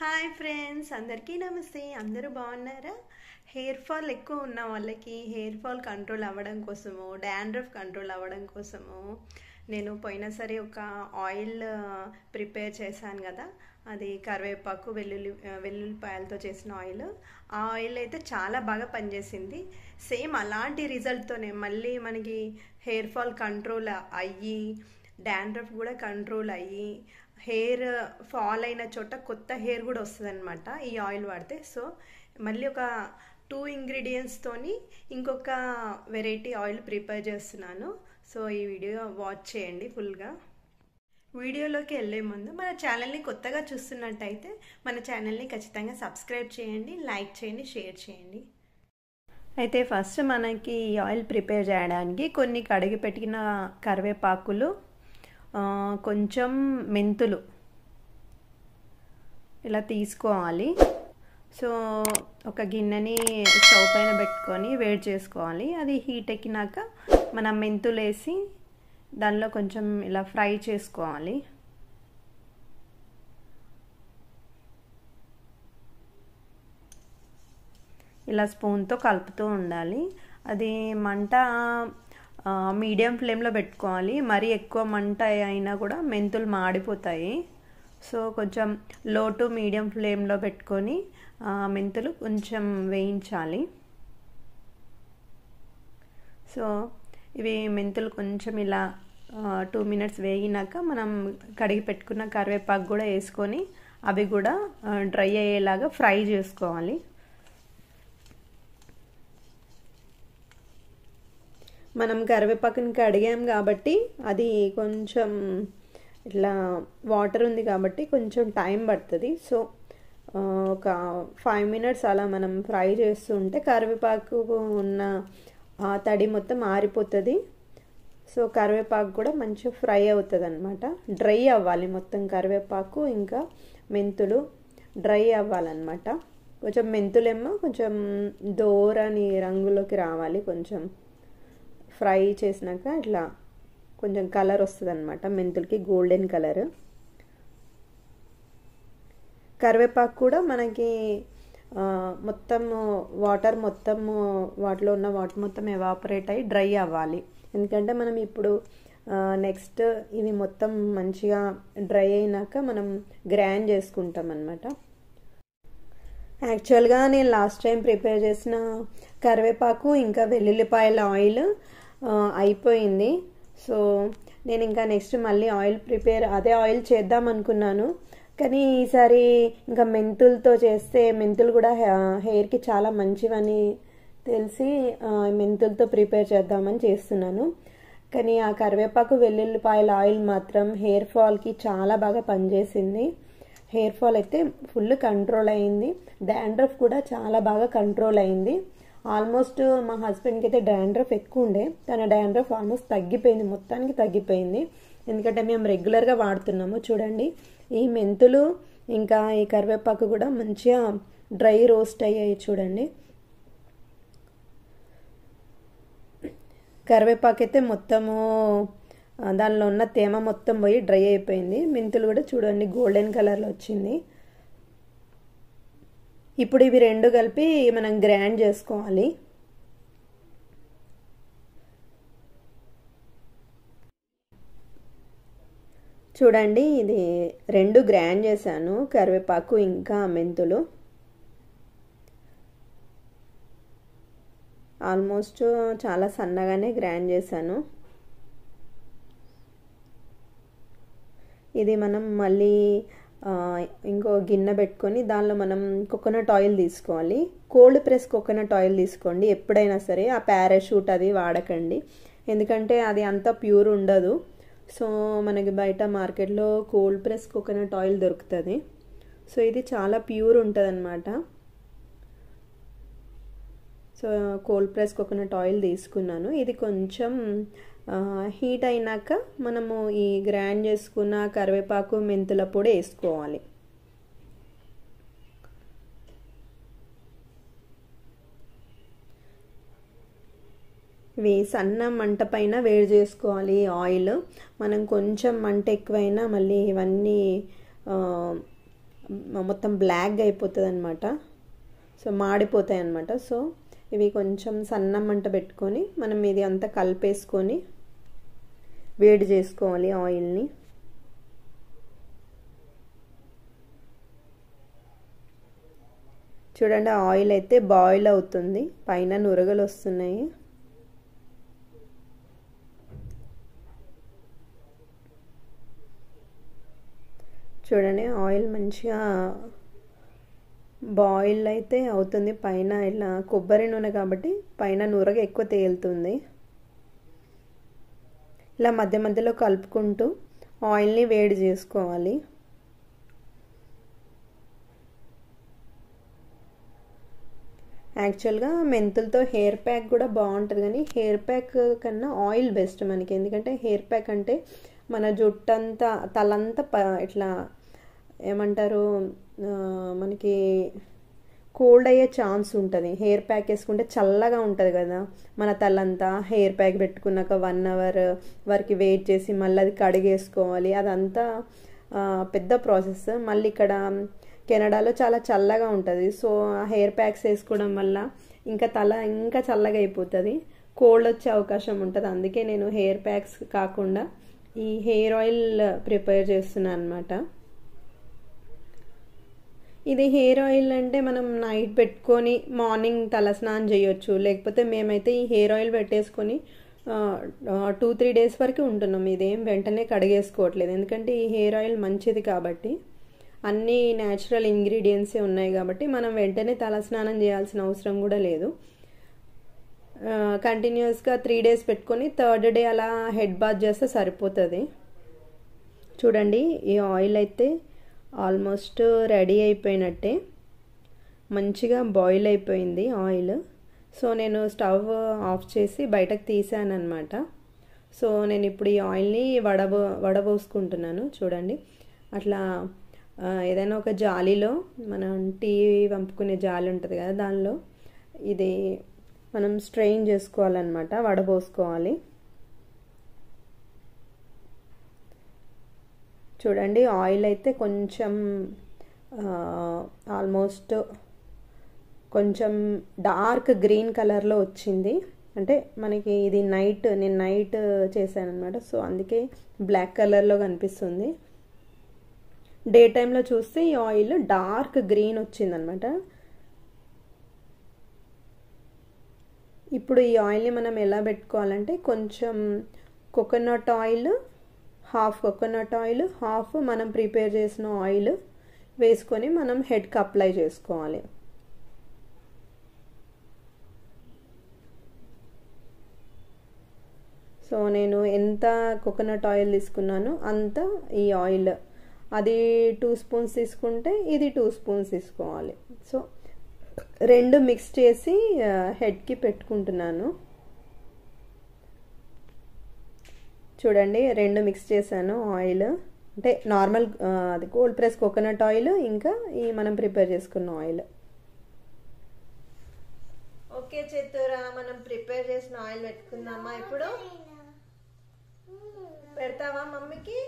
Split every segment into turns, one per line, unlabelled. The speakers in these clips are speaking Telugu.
హాయ్ ఫ్రెండ్స్, అందరికీ నమస్తే. అందరూ బాగున్నారా? హెయిర్ ఫాల్ ఎక్కువ ఉన్న వాళ్ళకి హెయిర్ ఫాల్ కంట్రోల్ అవ్వడం కోసము, డాండ్రఫ్ కంట్రోల్ అవ్వడం కోసము నేను పోయినసారి ఒక ఆయిల్ ప్రిపేర్ చేశాను కదా. అది కరివేపాకు వెల్లుల్లిపాయలతో చేసిన ఆయిల్. ఆ ఆయిల్ అయితే చాలా బాగా పనిచేసింది. సేమ్ అలాంటి రిజల్ట్తోనే మళ్ళీ మనకి హెయిర్ ఫాల్ కంట్రోల్ అయ్యి, డాండ్రఫ్ కూడా కంట్రోల్ అయ్యి, హెయిర్ ఫాల్ అయిన చోట కొత్త హెయిర్ కూడా వస్తుంది అనమాట ఈ ఆయిల్ వాడితే. సో మళ్ళీ ఒక 2 ఇంగ్రీడియంట్స్తోని ఇంకొక వెరైటీ ఆయిల్ ప్రిపేర్ చేస్తున్నాను. సో ఈ వీడియో వాచ్ చేయండి ఫుల్గా. వీడియోలోకి వెళ్ళే ముందు మన ఛానల్ని కొత్తగా చూస్తున్నట్టయితే మన ఛానల్ని ఖచ్చితంగా సబ్స్క్రైబ్ చేయండి, లైక్ చేయండి, షేర్ చేయండి. అయితే ఫస్ట్ మనకి ఈ ఆయిల్ ప్రిపేర్ చేయడానికి కొన్ని కడిగి పెట్టిన కరివేపాకులు, కొంచెం మెంతులు ఇలా తీసుకోవాలి. సో ఒక గిన్నెని స్టవ్ పైన పెట్టుకొని వేడి చేసుకోవాలి. అది హీట్ ఎక్కినాక మనం మెంతులు వేసి దానిలో కొంచెం ఇలా ఫ్రై చేసుకోవాలి. ఇలా స్పూన్తో కలుపుతూ ఉండాలి. అది మంట మీడియం ఫ్లేమ్లో పెట్టుకోవాలి. మరీ ఎక్కువ మంట అయినా కూడా మెంతులు మాడిపోతాయి. సో కొంచెం లో టు మీడియం ఫ్లేమ్లో పెట్టుకొని మెంతులు కొంచెం వేయించాలి. సో ఇవి మెంతులు కొంచెం ఇలా 2 మినిట్స్ వేగినాక మనం కడిగి పెట్టుకున్న కరివేపాకు కూడా వేసుకొని అవి కూడా డ్రై అయ్యేలాగా ఫ్రై చేసుకోవాలి. మనం కరివేపాకుని కడిగాం కాబట్టి అది కొంచెం ఇట్లా వాటర్ ఉంది కాబట్టి కొంచెం టైం పడుతుంది. సో ఒక 5 మినిట్స్ అలా మనం ఫ్రై చేస్తుంటే కరివేపాకు ఉన్న ఆ తడి మొత్తం ఆరిపోతుంది. సో కరివేపాకు కూడా మంచిగా ఫ్రై అవుతుంది అనమాట. డ్రై అవ్వాలి మొత్తం కరివేపాకు ఇంకా మెంతులు డ్రై అవ్వాలన్నమాట. కొంచెం మెంతులేమో కొంచెం దోరని రంగులోకి రావాలి. కొంచెం ఫ్రై చేసినాక ఇట్లా కొంచెం కలర్ వస్తుంది అనమాట మెంతులకి, గోల్డెన్ కలర్. కరివేపాకు కూడా మనకి మొత్తం వాటర్ మొత్తం వాటిలో ఉన్న వాటర్ మొత్తం ఎవాపరేట్ అయ్యి డ్రై అవ్వాలి. ఎందుకంటే మనం ఇప్పుడు నెక్స్ట్ ఇది మొత్తం మంచిగా డ్రై అయినాక మనం గ్రైండ్ చేసుకుంటాం అన్నమాట. యాక్చువల్గా నేను లాస్ట్ టైం ప్రిపేర్ చేసిన కరివేపాకు ఇంకా వెల్లుల్లిపాయల ఆయిల్ అయిపోయింది. సో నేను ఇంకా నెక్స్ట్ మళ్ళీ అదే ఆయిల్ చేద్దాం అనుకున్నాను. కానీ ఈసారి ఇంకా మెంతులతో చేస్తే మెంతులు కూడా హెయిర్కి చాలా మంచివని తెలిసి మెంతులతో ప్రిపేర్ చేద్దామని చేస్తున్నాను. కానీ ఆ కరివేపాకు వెల్లుల్లిపాయల ఆయిల్ మాత్రం హెయిర్ ఫాల్కి చాలా బాగా పనిచేసింది. హెయిర్ ఫాల్ అయితే ఫుల్ కంట్రోల్ అయింది. డాండ్రఫ్ కూడా చాలా బాగా కంట్రోల్ అయింది. ఆల్మోస్ట్ మా హస్బెండ్కి అయితే డాండ్రఫ్ ఎక్కువ ఉండే, తన డాండ్రఫ్ ఆల్మోస్ట్ తగ్గిపోయింది, మొత్తానికి తగ్గిపోయింది. ఎందుకంటే మేము రెగ్యులర్గా వాడుతున్నాము. చూడండి, ఈ మెంతులు ఇంకా ఈ కరివేపాకు కూడా మంచిగా డ్రై రోస్ట్ అయ్యాయి. చూడండి, కరివేపాకు అయితే మొత్తము దానిలో ఉన్న తేమ మొత్తం పోయి డ్రై అయిపోయింది. మెంతులు కూడా చూడండి గోల్డెన్ కలర్లో వచ్చింది. ఇప్పుడు ఇవి రెండు కలిపి మనం గ్రైండ్ చేసుకోవాలి. చూడండి, ఇది రెండు గ్రైండ్ చేశాను, కరివేపాకు ఇంకా మెంతులు. ఆల్మోస్ట్ చాలా సన్నగానే గ్రైండ్ చేశాను. ఇది మనం మళ్ళీ ఇంకో గిన్నె పెట్టుకొని దానిలో మనం కోకోనట్ ఆయిల్ తీసుకోవాలి. కోల్డ్ ప్రెస్ కోకోనట్ ఆయిల్ తీసుకోండి ఎప్పుడైనా సరే. ఆ పారాషూట్ అది వాడకండి, ఎందుకంటే అది అంత ప్యూర్ ఉండదు. సో మనకి బయట మార్కెట్లో కోల్డ్ ప్రెస్ కోకోనట్ ఆయిల్ దొరుకుతుంది. సో ఇది చాలా ప్యూర్ ఉంటుంది అన్నమాట. So cold press coconut oil తీసుకున్నాను. ఇది కొంచెం హీట్ అయినాక మనము ఈ గ్రైండ్ చేసుకున్న కరివేపాకు మెంతుల పొడి వేసుకోవాలి. ఇవి సన్న మంట పైన వేడి చేసుకోవాలి ఆయిల్. మనం కొంచెం మంట ఎక్కువైనా మళ్ళీ ఇవన్నీ మొత్తం బ్లాక్గా అయిపోతుంది అనమాట. సో మాడిపోతాయి అన్నమాట. సో ఇవి కొంచెం సన్నం మంట పెట్టుకొని మనం ఇది అంతా కలిపేసుకొని వేడి చేసుకోవాలి ఆయిల్ని. చూడండి ఆయిల్ అయితే బాయిల్ అవుతుంది, పైన నురగలు వస్తున్నాయి. చూడండి ఆయిల్ మంచిగా బాయిల్ అయితే అవుతుంది, పైన ఇలా కొబ్బరి నూనె కాబట్టి పైన నురగ ఎక్కువ తేలుతుంది. ఇలా మధ్య మధ్యలో కలుపుకుంటూ ఆయిల్ని వేడి చేసుకోవాలి. యాక్చువల్గా మెంతులతో హెయిర్ ప్యాక్ కూడా బాగుంటుంది, కానీ హెయిర్ ప్యాక్ కన్నా ఆయిల్ బెస్ట్ మనకి. ఎందుకంటే హెయిర్ ప్యాక్ అంటే మన జుట్టంతా తలంతా ఇట్లా ఏమంటారు మనకి కోల్డ్ అయ్యే ఛాన్స్ ఉంటుంది. హెయిర్ ప్యాక్ వేసుకుంటే చల్లగా ఉంటుంది కదా మన తలంతా. హెయిర్ ప్యాక్ పెట్టుకున్నాక 1 అవర్ వరకు వెయిట్ చేసి మళ్ళీ అది కడిగేసుకోవాలి, అదంతా పెద్ద ప్రాసెస్. మళ్ళీ ఇక్కడ కెనడాలో చాలా చల్లగా ఉంటుంది. సో ఆ హెయిర్ ప్యాక్స్ వేసుకోవడం వల్ల ఇంకా తల ఇంకా చల్లగా అయిపోతుంది, కోల్డ్ వచ్చే అవకాశం ఉంటుంది. అందుకే నేను హెయిర్ ప్యాక్స్ కాకుండా ఈ హెయిర్ ఆయిల్ ప్రిపేర్ చేస్తున్నాను అనమాట. ఇది హెయిర్ ఆయిల్ అంటే మనం నైట్ పెట్టుకొని మార్నింగ్ తలస్నానం చేయొచ్చు. లేకపోతే మేమైతే ఈ హెయిర్ ఆయిల్ పెట్టేసుకొని 2-3 డేస్ వరకు ఉంటున్నాం. ఇదేం వెంటనే కడిగేసుకోవట్లేదు, ఎందుకంటే ఈ హెయిర్ ఆయిల్ మంచిది కాబట్టి, అన్నీ న్యాచురల్ ఇంగ్రీడియంట్సే ఉన్నాయి కాబట్టి మనం వెంటనే తలస్నానం చేయాల్సిన అవసరం కూడా లేదు. కంటిన్యూస్గా 3 డేస్ పెట్టుకొని 3rd డే అలా హెడ్ బాత్ చేస్తే సరిపోతుంది. చూడండి ఈ ఆయిల్ అయితే ఆల్మోస్ట్ రెడీ అయిపోయినట్టే, మంచిగా బాయిల్ అయిపోయింది ఆయిల్. సో నేను స్టవ్ ఆఫ్ చేసి బయటకు తీసాను అనమాట. సో నేను ఇప్పుడు ఈ ఆయిల్ని వడబోసుకుంటున్నాను. చూడండి అట్లా ఏదైనా ఒక జాలీలో, మనం టీ వంపుకునే జాలి ఉంటుంది కదా, దానిలో ఇది మనం స్ట్రెయిన్ చేసుకోవాలన్నమాట, వడబోసుకోవాలి. చూడండి ఆయిల్ అయితే కొంచెం ఆల్మోస్ట్ కొంచెం డార్క్ గ్రీన్ కలర్లో వచ్చింది. అంటే మనకి ఇది నేను నైట్ చేశాను అనమాట, సో అందుకే బ్లాక్ కలర్లో కనిపిస్తుంది. డే టైంలో చూస్తే ఈ ఆయిల్ డార్క్ గ్రీన్ వచ్చిందనమాట. ఇప్పుడు ఈ ఆయిల్ని మనం ఎలా పెట్టుకోవాలంటే కొంచెం coconut oil, half coconut oil, half మనం ప్రిపేర్ చేసిన ఆయిల్ వేసుకొని మనం హెడ్కి అప్లై చేసుకోవాలి. సో నేను ఎంత కోకోనట్ ఆయిల్ తీసుకున్నానో అంత ఈ ఆయిల్, అది 2 స్పూన్స్ తీసుకుంటే ఇది 2 స్పూన్స్ తీసుకోవాలి. సో 2 మిక్స్ చేసి హెడ్కి పెట్టుకుంటున్నాను. చూడండి 2 మిక్స్ చేశాను ఆయిల్, అంటే నార్మల్ అది కోల్డ్ ప్రెస్ కోకోనట్ ఆయిల్, ఇంకా ఈ మనం ప్రిపేర్ చేసుకున్న ఆయిల్. ఓకే చిత్తూరా, మనం ప్రిపేర్ చేసిన ఆయిల్ పెట్టుకుందామా? ఇప్పుడు పెడతావా మమ్మీకి?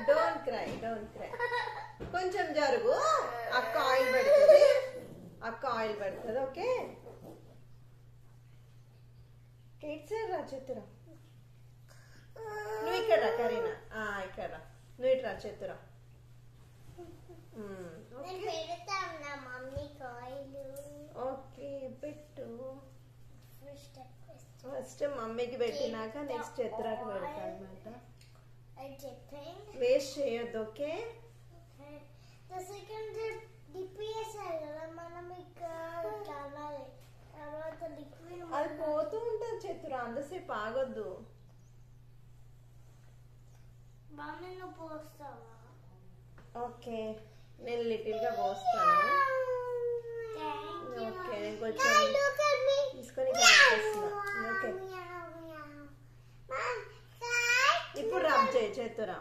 డోంట్ క్రై, కొంచెం జరుగు, అక్క ఆయిల్ పెడుతుంది. ఓకే రా చిత్తూరా, నువ్వు ఇక్కడ రా కరీనా, ఇక్కడ రా, నువ్వు ఇటు రా చిత్తూరా. ఓకే పెట్టు, ఫస్ట్ మమ్మీకి పెట్టినాక నెక్స్ట్ చిత్తూరాకి పెడతా అనమాట. వేస్ట్ చేయొద్దు. ఓకే అది పోతూ ఉంటుంది చిత్తూరా, అంతసేపు ఆగొద్దు. ఓకే నేను లిటిల్గా పోస్తాను. ఓకే నేను కొంచెం తీసుకొని ఓకే ఇప్పుడు రబ్ చేయి చేతురా.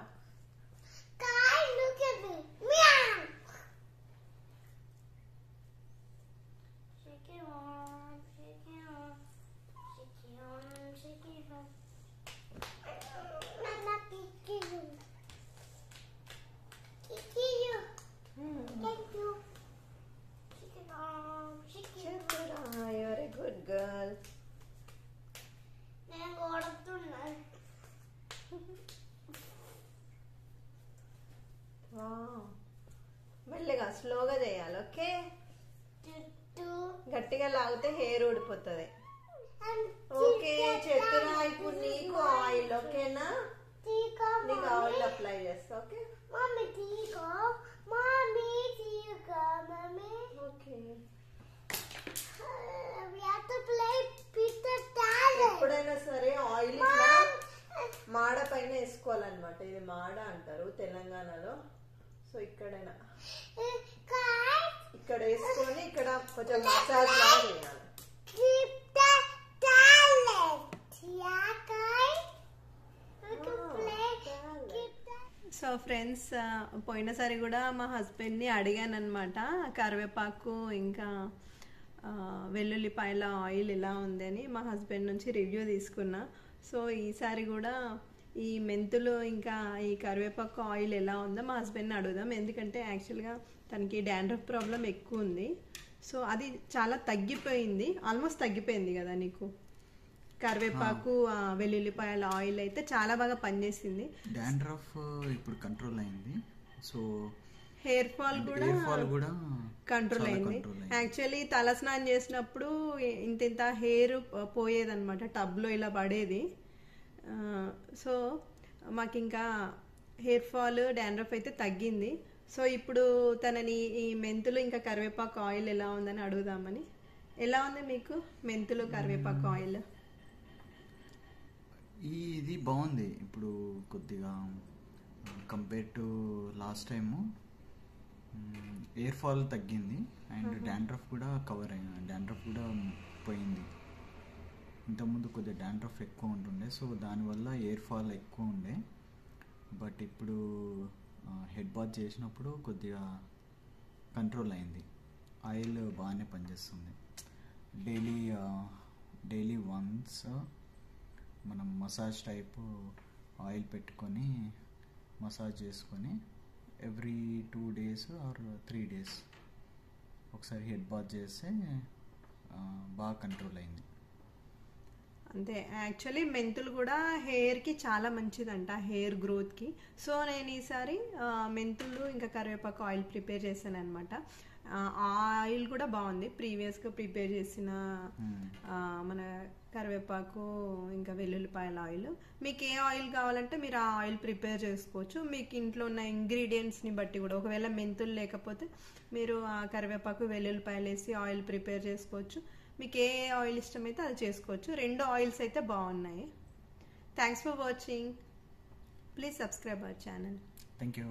స్లోగా చేయాలి. ఓకే, గట్టిగా లాగితే హెయిర్ ఊడిపోతుంది. ఓకే చెప్తున్నా, ఇప్పుడు నీకు ఆయిల్. ఓకేనా, నీకు ఆయిల్ అప్లై చేస్తా. ఓకే ఓకే, ఎప్పుడైనా సరే ఆయిల్ ఇట్లా మాడ పైన వేసుకోవాలన్నమాట. ఇది మాడ అంటారు తెలంగాణలో. సో ఇక్కడ వేసుకొని ఇక్కడ కొంచెం మసాజ్ లాగా చేయాలి. సో ఫ్రెండ్స్, పోయినసారి కూడా మా హస్బెండ్ని అడిగాను అనమాట, కరివేపాకు ఇంకా వెల్లుల్లిపాయల ఆయిల్ ఎలా ఉందని మా హస్బెండ్ నుంచి రివ్యూ తీసుకున్నా. సో ఈసారి కూడా ఈ మెంతులు ఇంకా ఈ కరివేపాకు ఆయిల్ ఎలా ఉందో మా హస్బెండ్ని అడుగుదాం. ఎందుకంటే యాక్చువల్గా తనకి డాండ్రఫ్ ప్రాబ్లం ఎక్కువ ఉంది. సో అది చాలా తగ్గిపోయింది, ఆల్మోస్ట్ తగ్గిపోయింది కదా నీకు. కరివేపాకు వెల్లుల్లిపాయల ఆయిల్ అయితే చాలా బాగా పనిచేసింది.
డాండ్రఫ్ ఇప్పుడు కంట్రోల్ అయింది. సో
హెయిర్ ఫాల్ కూడా కంట్రోల్ అయింది. యాక్చువల్లీ తలస్నానం చేసినప్పుడు ఇంత హెయిర్ పోయేదన్నమాట, టబ్లో ఇలా పడేది. సో మాకు ఇంకా హెయిర్ ఫాల్ డాండ్రఫ్ అయితే తగ్గింది. సో ఇప్పుడు తనని ఈ మెంతులు ఇంకా కరివేపాకు ఆయిల్ ఎలా ఉందని అడుగుదామని. ఎలా ఉంది మీకు మెంతులు కరివేపాకు ఆయిల్?
ఇది బాగుంది ఇప్పుడు కొద్దిగా compare to last time. Hair fall తగ్గింది అండ్ డాండ్రఫ్ కూడా కవర్ అయింది, డాండ్రఫ్ కూడా పోయింది. ఇంతకుముందు కొద్దిగా డాండ్రఫ్ ఎక్కువ ఉంటుండే, సో దానివల్ల హెయిర్ ఫాల్ ఎక్కువ ఉండే. బట్ ఇప్పుడు హెడ్ బాత్ చేసినప్పుడు కొద్దిగా కంట్రోల్ అయింది. ఆయిల్ బాగానే పనిచేస్తుంది. డైలీ వన్స్ మనం మసాజ్ టైపు ఆయిల్ పెట్టుకొని మసాజ్ చేసుకొని ఎవ్రీ 2 days ఆర్ 3 days ఒకసారి హెడ్ బాత్ చేస్తే బాగా కంట్రోల్ అయింది.
అంతే, యాక్చువల్లీ మెంతులు కూడా హెయిర్కి చాలా మంచిదంట, హెయిర్ గ్రోత్కి. సో నేను ఈసారి మెంతులు ఇంకా కరివేపాకు ఆయిల్ ప్రిపేర్ చేశాను అనమాట. ఆయిల్ కూడా బాగుంది, ప్రీవియస్గా ప్రిపేర్ చేసిన మన కరివేపాకు ఇంకా వెల్లుల్లిపాయల ఆయిల్. మీకు ఏ ఆయిల్ కావాలంటే మీరు ఆ ఆయిల్ ప్రిపేర్ చేసుకోవచ్చు. మీకు ఇంట్లో ఉన్న ఇంగ్రీడియంట్స్ని బట్టి కూడా, ఒకవేళ మెంతులు లేకపోతే మీరు ఆ కరివేపాకు వెల్లుల్లిపాయలు వేసి ఆయిల్ ప్రిపేర్ చేసుకోవచ్చు. మీకు ఏ ఆయిల్ ఇష్టమైతే అది చేసుకోవచ్చు. 2 ఆయిల్స్ అయితే బాగున్నాయి. Thanks for watching. Please subscribe our channel.
Thank you.